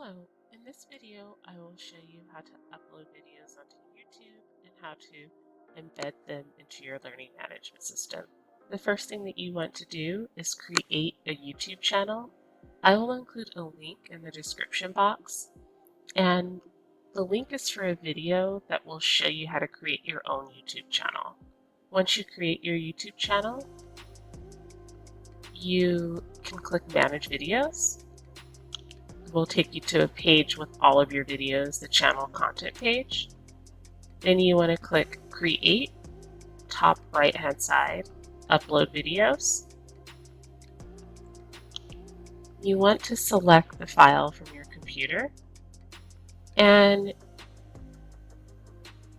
Hello, in this video I will show you how to upload videos onto YouTube and how to embed them into your learning management system. The first thing that you want to do is create a YouTube channel. I will include a link in the description box, and the link is for a video that will show you how to create your own YouTube channel. Once you create your YouTube channel, you can click Manage Videos. It will take you to a page with all of your videos, the channel content page. Then you want to click Create, top right hand side, Upload Videos. You want to select the file from your computer, and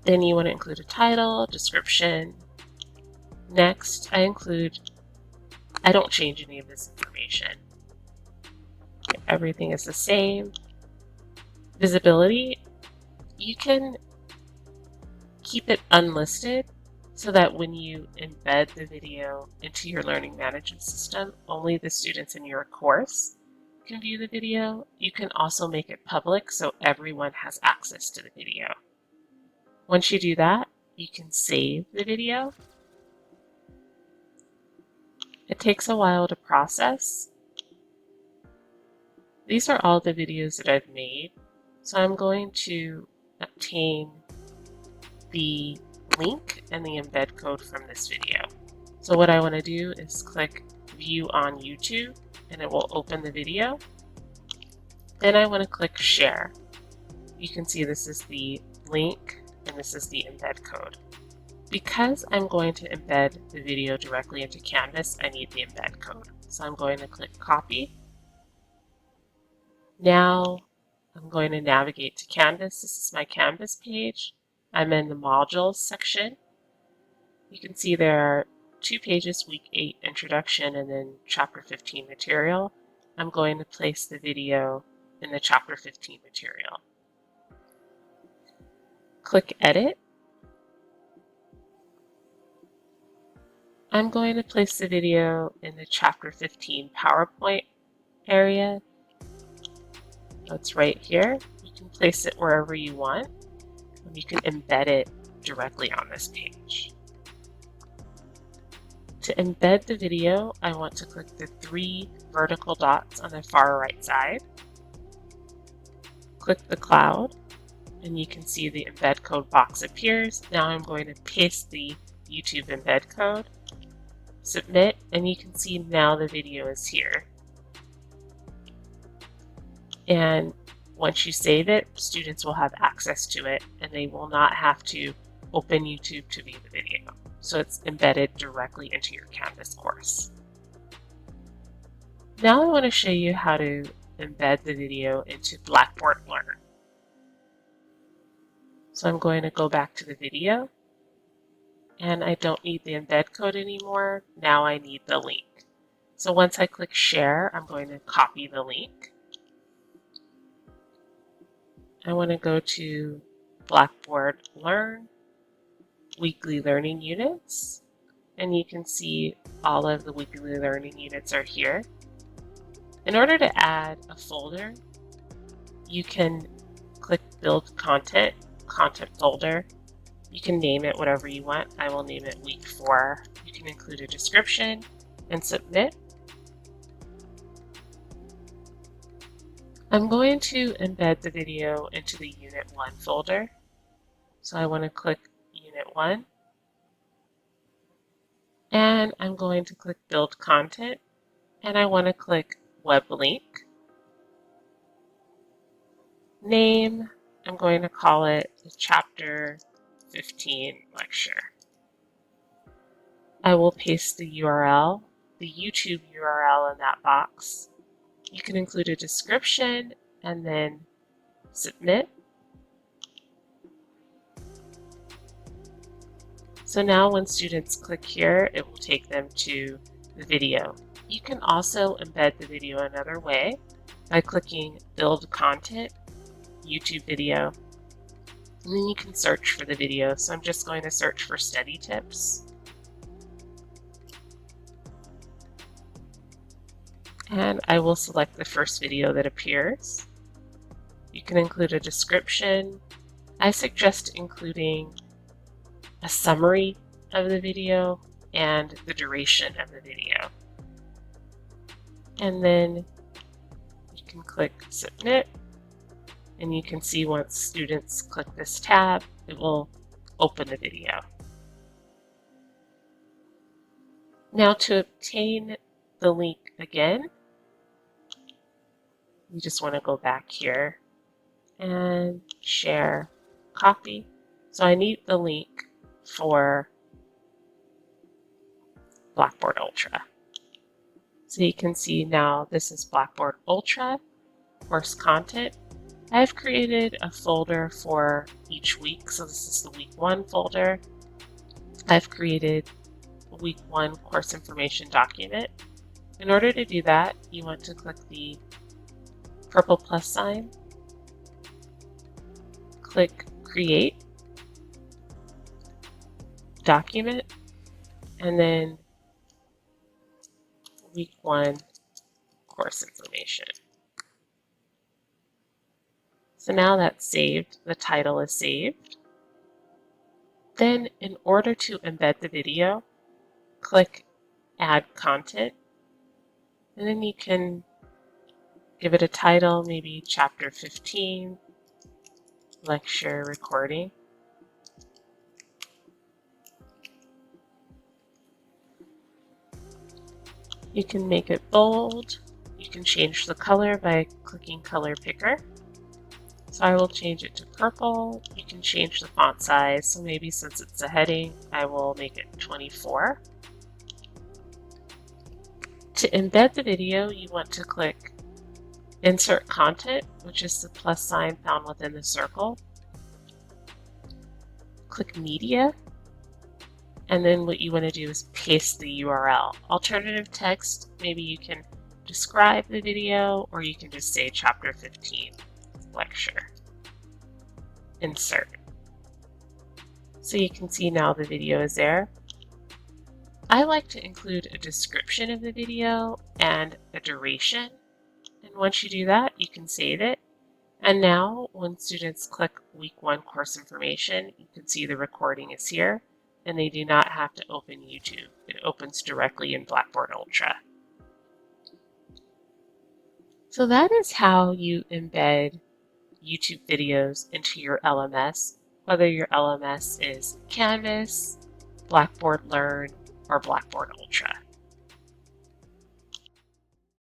then you want to include a title, description. Next, I don't change any of this information. Everything is the same. Visibility, you can keep it unlisted so that when you embed the video into your learning management system, only the students in your course can view the video. You can also make it public so everyone has access to the video. Once you do that, you can save the video. It takes a while to process. These are all the videos that I've made, so I'm going to obtain the link and the embed code from this video. So what I want to do is click View on YouTube, and it will open the video. Then I want to click Share. You can see this is the link and this is the embed code. Because I'm going to embed the video directly into Canvas, I need the embed code. So I'm going to click Copy. Now I'm going to navigate to Canvas. This is my Canvas page. I'm in the Modules section. You can see there are 2 pages, Week 8 Introduction and then Chapter 15 material. I'm going to place the video in the Chapter 15 material. Click Edit. I'm going to place the video in the Chapter 15 PowerPoint area. It's right here. You can place it wherever you want, and you can embed it directly on this page. To embed the video, I want to click the 3 vertical dots on the far right side. Click the cloud, and you can see the embed code box appears. Now I'm going to paste the YouTube embed code, submit, and you can see now the video is here. And once you save it, students will have access to it and they will not have to open YouTube to view the video. So it's embedded directly into your Canvas course. Now I want to show you how to embed the video into Blackboard Learn. So I'm going to go back to the video, and I don't need the embed code anymore. Now I need the link. So once I click Share, I'm going to copy the link. I want to go to Blackboard Learn, Weekly Learning Units, and you can see all of the weekly learning units are here. In order to add a folder, you can click Build Content, Content Folder. You can name it whatever you want. I will name it Week 4. You can include a description and submit. I'm going to embed the video into the Unit 1 folder. So I want to click Unit 1. And I'm going to click Build Content. And I want to click Web Link. Name, I'm going to call it the Chapter 15 lecture. I will paste the URL, the YouTube URL in that box. You can include a description and then submit. So now when students click here, it will take them to the video. You can also embed the video another way by clicking Build Content, YouTube Video, and then you can search for the video. So I'm just going to search for study tips. And I will select the first video that appears. You can include a description. I suggest including a summary of the video and the duration of the video. And then you can click Submit, and you can see once students click this tab, it will open the video. Now to obtain the link again, you just want to go back here and share, copy. So I need the link for Blackboard Ultra. So you can see now this is Blackboard Ultra, course content. I've created a folder for each week. So this is the week 1 folder. I've created a week 1 course information document. In order to do that, you want to click the purple plus sign, click Create, Document, and then week 1 course information. So now that's saved, the title is saved. Then in order to embed the video, click Add Content, and then you can give it a title, maybe Chapter 15, Lecture Recording. You can make it bold. You can change the color by clicking Color Picker. So I will change it to purple. You can change the font size. So maybe since it's a heading, I will make it 24. To embed the video, you want to click Insert Content, which is the plus sign found within the circle. Click Media. And then what you want to do is paste the URL. Alternative text, maybe you can describe the video, or you can just say Chapter 15, Lecture. Insert. So you can see now the video is there. I like to include a description of the video and a duration. And once you do that, you can save it. And now when students click week 1 course information, you can see the recording is here, and they do not have to open YouTube. It opens directly in Blackboard Ultra. So that is how you embed YouTube videos into your LMS, whether your LMS is Canvas, Blackboard Learn, or Blackboard Ultra.